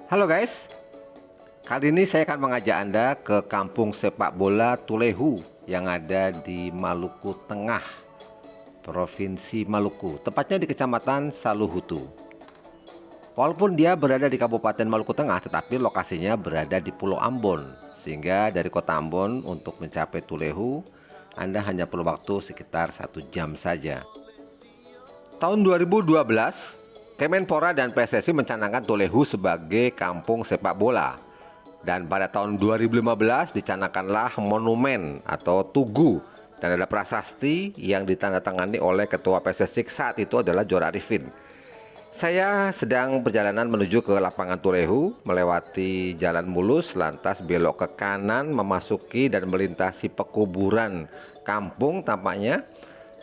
Halo guys, kali ini saya akan mengajak Anda ke kampung sepak bola Tulehu yang ada di Maluku Tengah, Provinsi Maluku, tepatnya di Kecamatan Saluhutu. Walaupun dia berada di Kabupaten Maluku Tengah, tetapi lokasinya berada di Pulau Ambon, sehingga dari kota Ambon untuk mencapai Tulehu, Anda hanya perlu waktu sekitar 1 jam saja. Tahun 2012, Kemenpora dan PSSI mencanangkan Tulehu sebagai kampung sepak bola. Dan pada tahun 2015 dicanangkanlah monumen atau tugu dan ada prasasti yang ditandatangani oleh Ketua PSSI saat itu adalah Jor Arifin. Saya sedang perjalanan menuju ke lapangan Tulehu, melewati jalan mulus, lantas belok ke kanan, memasuki dan melintasi pekuburan kampung tampaknya.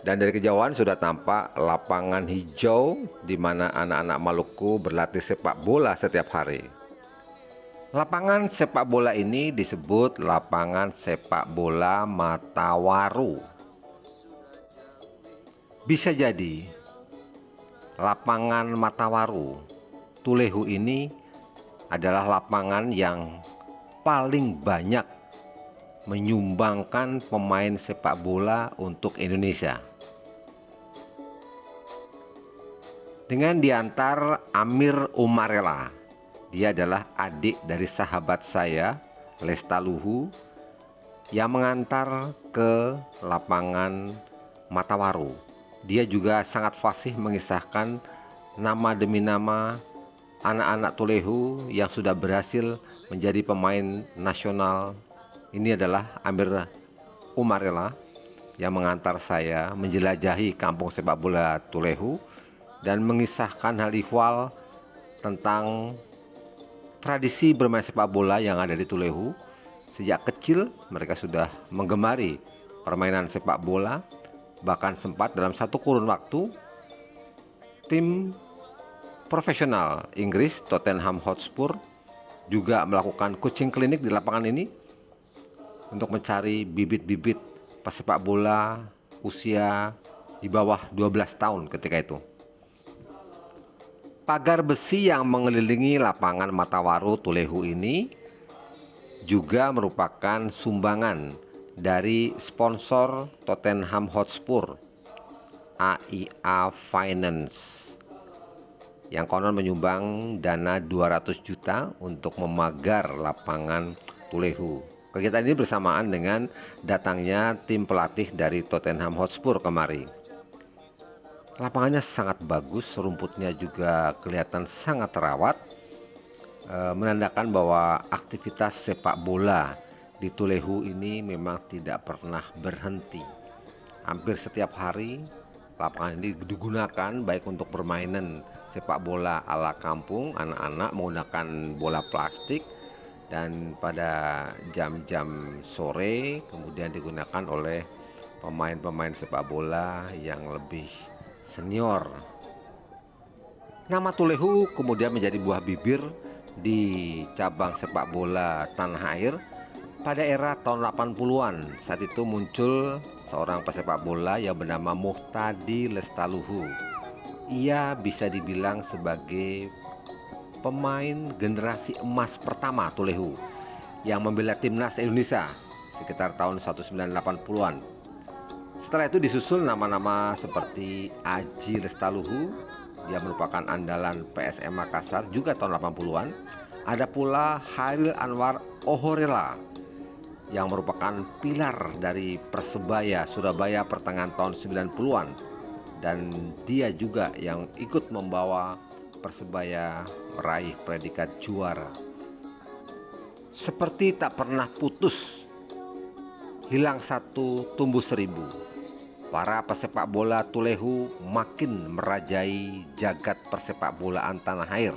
Dan dari kejauhan sudah tampak lapangan hijau di mana anak-anak Maluku berlatih sepak bola setiap hari. Lapangan sepak bola ini disebut lapangan sepak bola Matawaru. Bisa jadi lapangan Matawaru Tulehu ini adalah lapangan yang paling banyak menyumbangkan pemain sepak bola untuk Indonesia. Dengan diantar Amir Umarela. Dia adalah adik dari sahabat saya, Lestaluhu, yang mengantar ke lapangan Matawaru. Dia juga sangat fasih mengisahkan nama demi nama anak-anak Tulehu yang sudah berhasil menjadi pemain nasional. Ini adalah Amir Umarela yang mengantar saya menjelajahi kampung sepak bola Tulehu dan mengisahkan hal ihwal tentang tradisi bermain sepak bola yang ada di Tulehu. Sejak kecil mereka sudah menggemari permainan sepak bola. Bahkan sempat dalam satu kurun waktu tim profesional Inggris Tottenham Hotspur juga melakukan coaching klinik di lapangan ini untuk mencari bibit-bibit pesepak bola usia di bawah 12 tahun ketika itu. Pagar besi yang mengelilingi lapangan Matawaru Tulehu ini juga merupakan sumbangan dari sponsor Tottenham Hotspur, AIA Finance, yang konon menyumbang dana 200 juta untuk memagar lapangan Tulehu. Kegiatan ini bersamaan dengan datangnya tim pelatih dari Tottenham Hotspur kemari. Lapangannya sangat bagus, rumputnya juga kelihatan sangat terawat, menandakan bahwa aktivitas sepak bola di Tulehu ini memang tidak pernah berhenti. Hampir setiap hari lapangan ini digunakan baik untuk permainan sepak bola ala kampung, anak-anak menggunakan bola plastik, dan pada jam-jam sore kemudian digunakan oleh pemain-pemain sepak bola yang lebih senior. Nama Tulehu kemudian menjadi buah bibir di cabang sepak bola tanah air pada era tahun 80-an. Saat itu muncul seorang pesepak bola yang bernama Muhtadi Lestaluhu. Ia bisa dibilang sebagai pemain generasi emas pertama Tulehu yang membela timnas Indonesia sekitar tahun 1980-an. Setelah itu disusul nama-nama seperti Aji Lestaluhu, dia merupakan andalan PSM Makassar juga tahun 80-an. Ada pula Hairil Anwar Ohorela yang merupakan pilar dari Persebaya Surabaya pertengahan tahun 90-an, dan dia juga yang ikut membawa Persebaya meraih predikat juara. Seperti tak pernah putus, hilang satu tumbuh seribu. Para pesepak bola Tulehu makin merajai jagat persepak bolaan tanah air.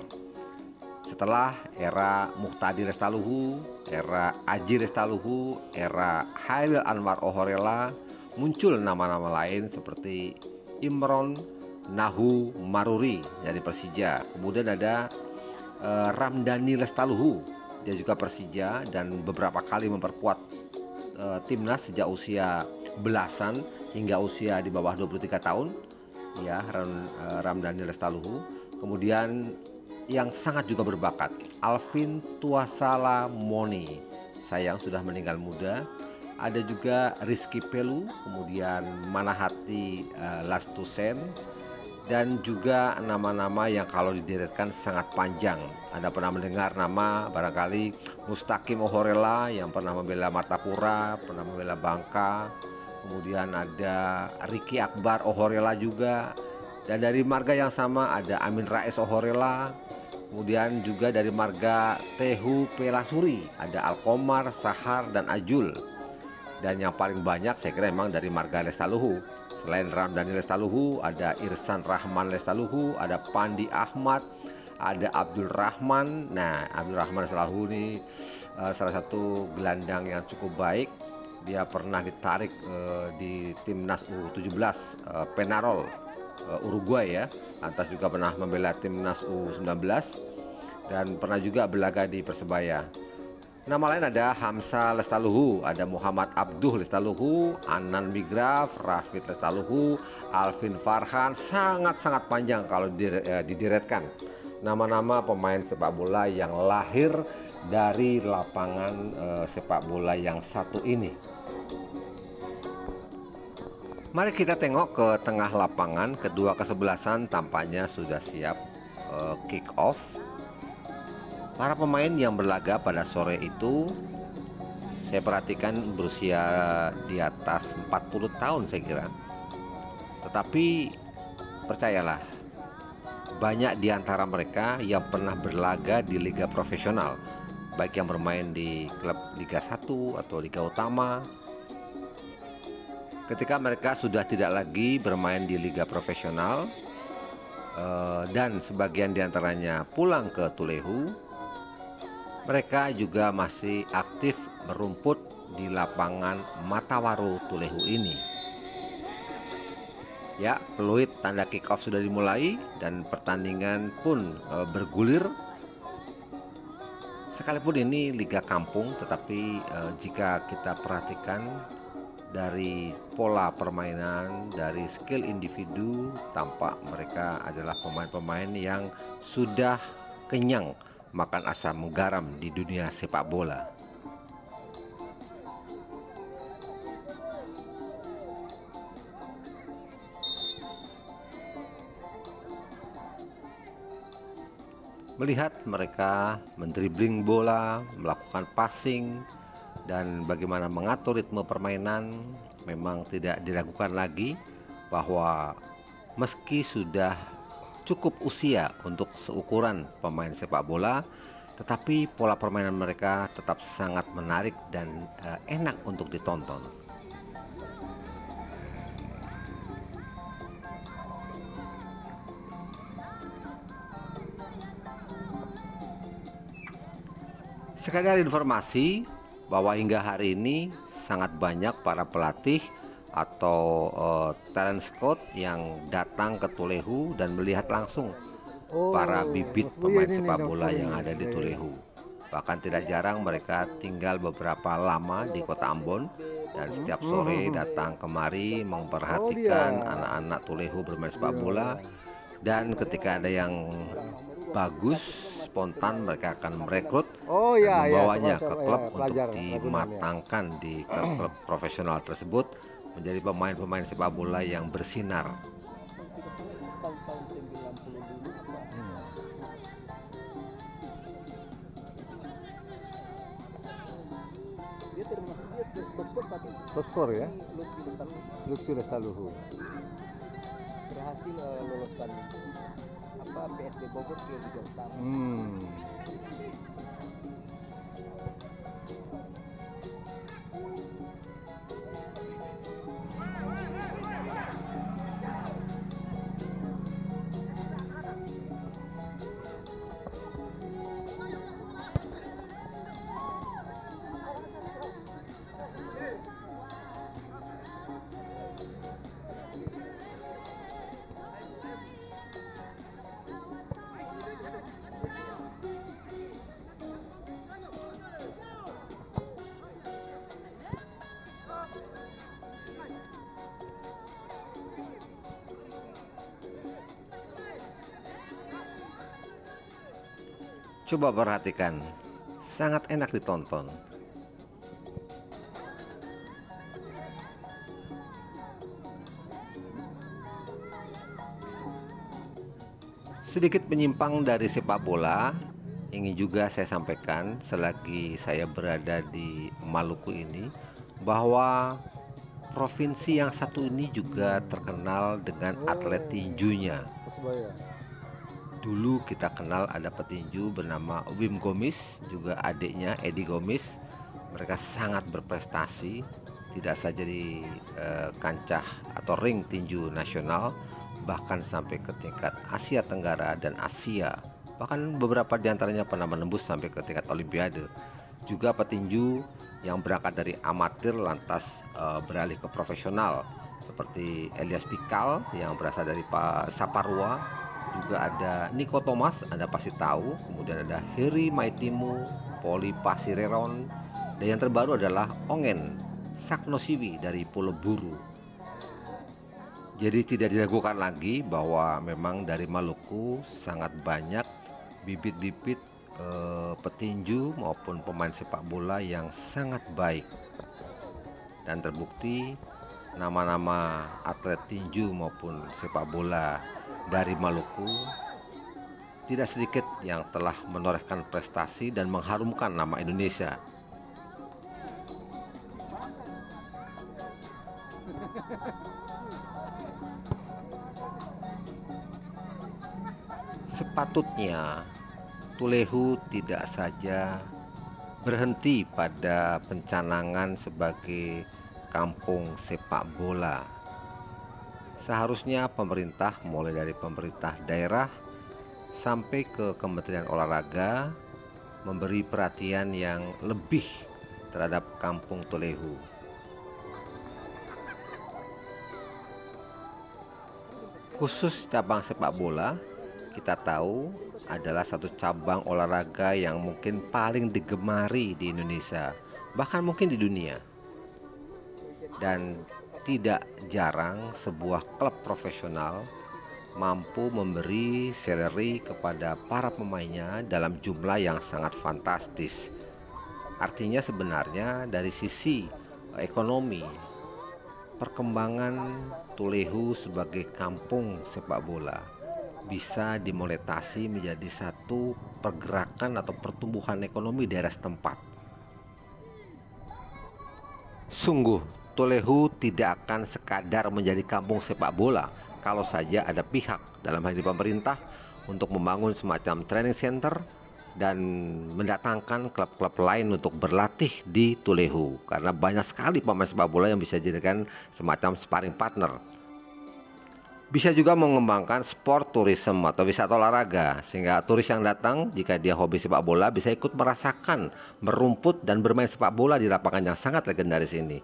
Setelah era Muhtadi Lestaluhu, era Aji Lestaluhu, era Hairil Anwar Ohorela, muncul nama-nama lain seperti Imron Nahu Maruri dari Persija. Kemudian ada Ramdhani Lestaluhu, dia juga Persija dan beberapa kali memperkuat timnas sejak usia belasan hingga usia di bawah 23 tahun ya, Ramdhani Lestaluhu. Kemudian yang sangat juga berbakat, Alvin Tuasala Moni. Sayang sudah meninggal muda. Ada juga Rizky Pelu, kemudian Manahati Lastusen, dan juga nama-nama yang kalau dideretkan sangat panjang. Anda pernah mendengar nama barangkali Mustaqim Ohorela yang pernah membela Martapura, pernah membela Bangka. Kemudian ada Ricky Akbar Ohorela juga. Dan dari marga yang sama ada Amin Rais Ohorela. Kemudian juga dari marga Tehu Pelasuri ada Alkomar, Sahar, dan Ajul. Dan yang paling banyak saya kira memang dari marga Lestaluhu. Selain Ramdhani Lestaluhu, ada Irsan Rahman Lestaluhu, ada Pandi Ahmad, ada Abdul Rahman. Nah, Abdul Rahman Lestaluhu ini salah satu gelandang yang cukup baik. Dia pernah ditarik di timnas U17 Penarol Uruguay ya. Lantas juga pernah membela timnas U19 dan pernah juga berlaga di Persebaya. Nama lain ada Hamsa Lestaluhu, ada Muhammad Abduh Lestaluhu, Anan Migraf, Rafid Lestaluhu, Alvin Farhan. Sangat-sangat panjang kalau dideretkan nama-nama pemain sepak bola yang lahir dari lapangan sepak bola yang satu ini. Mari kita tengok ke tengah lapangan. Kedua kesebelasan tampaknya sudah siap kick off. Para pemain yang berlaga pada sore itu saya perhatikan berusia di atas 40 tahun saya kira. Tetapi percayalah, banyak di antara mereka yang pernah berlaga di liga profesional, baik yang bermain di klub Liga 1 atau Liga Utama. Ketika mereka sudah tidak lagi bermain di liga profesional dan sebagian di antaranya pulang ke Tulehu, mereka juga masih aktif merumput di lapangan Matawaru Tulehu ini. Ya, peluit tanda kick off sudah dimulai dan pertandingan pun bergulir. Sekalipun ini liga kampung, tetapi jika kita perhatikan dari pola permainan, dari skill individu, tampak mereka adalah pemain-pemain yang sudah kenyang makan asam garam di dunia sepak bola. Melihat mereka mendribling bola, melakukan passing, dan bagaimana mengatur ritme permainan, memang tidak diragukan lagi bahwa meski sudah cukup usia untuk seukuran pemain sepak bola, tetapi pola permainan mereka tetap sangat menarik dan enak untuk ditonton. Sekadar informasi bahwa hingga hari ini sangat banyak para pelatih atau talent scout yang datang ke Tulehu dan melihat langsung para bibit pemain sepak bola yang ada di Tulehu. Bahkan tidak jarang mereka tinggal beberapa lama di kota Ambon dan setiap sore datang kemari memperhatikan anak-anak Tulehu bermain sepak bola. Dan ketika ada yang bagus, spontan mereka akan merekrut dan membawanya ke klub untuk dimatangkan di klub profesional tersebut menjadi pemain-pemain sepak bola yang bersinar. Top skor ya, Lutfi Lestaluhu berhasil loloskan PSB Bogor ke Liga Utama. Coba perhatikan, sangat enak ditonton. Sedikit menyimpang dari sepak bola, ingin juga saya sampaikan selagi saya berada di Maluku ini, bahwa provinsi yang satu ini juga terkenal dengan atlet tinjunya. Persebaya. Dulu kita kenal ada petinju bernama Wim Gomis, juga adiknya Eddie Gomis. Mereka sangat berprestasi, tidak saja di kancah atau ring tinju nasional, bahkan sampai ke tingkat Asia Tenggara dan Asia. Bahkan beberapa diantaranya pernah menembus sampai ke tingkat Olimpiade. Juga petinju yang berangkat dari amatir lantas beralih ke profesional, seperti Elias Pikal yang berasal dari Saparua. Juga ada Nico Thomas, Anda pasti tahu. Kemudian ada Heri Maitimu, Poli Pasireron, dan yang terbaru adalah Ongen Saknosiwi dari Pulau Buru. Jadi tidak diragukan lagi bahwa memang dari Maluku sangat banyak bibit-bibit petinju maupun pemain sepak bola yang sangat baik. Dan terbukti nama-nama atlet tinju maupun sepak bola dari Maluku tidak sedikit yang telah menorehkan prestasi dan mengharumkan nama Indonesia. Sepatutnya Tulehu tidak saja berhenti pada pencanangan sebagai kampung sepak bola. Seharusnya pemerintah, mulai dari pemerintah daerah sampai ke Kementerian Olahraga, memberi perhatian yang lebih terhadap kampung Tulehu. Khusus cabang sepak bola, kita tahu adalah satu cabang olahraga yang mungkin paling digemari di Indonesia, bahkan mungkin di dunia. Dan tidak jarang sebuah klub profesional mampu memberi salary kepada para pemainnya dalam jumlah yang sangat fantastis. Artinya sebenarnya dari sisi ekonomi, perkembangan Tulehu sebagai kampung sepak bola bisa dimonetasi menjadi satu pergerakan atau pertumbuhan ekonomi daerah setempat. Sungguh, Tulehu tidak akan sekadar menjadi kampung sepak bola kalau saja ada pihak, dalam hal ini pemerintah, untuk membangun semacam training center dan mendatangkan klub-klub lain untuk berlatih di Tulehu. Karena banyak sekali pemain sepak bola yang bisa dijadikan semacam sparring partner. Bisa juga mengembangkan sport tourism atau wisata olahraga, sehingga turis yang datang jika dia hobi sepak bola bisa ikut merasakan merumput dan bermain sepak bola di lapangan yang sangat legendaris ini.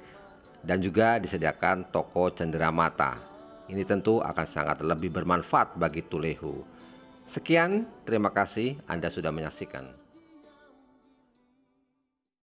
Dan juga disediakan toko cenderamata. Ini tentu akan sangat lebih bermanfaat bagi Tulehu. Sekian, terima kasih Anda sudah menyaksikan.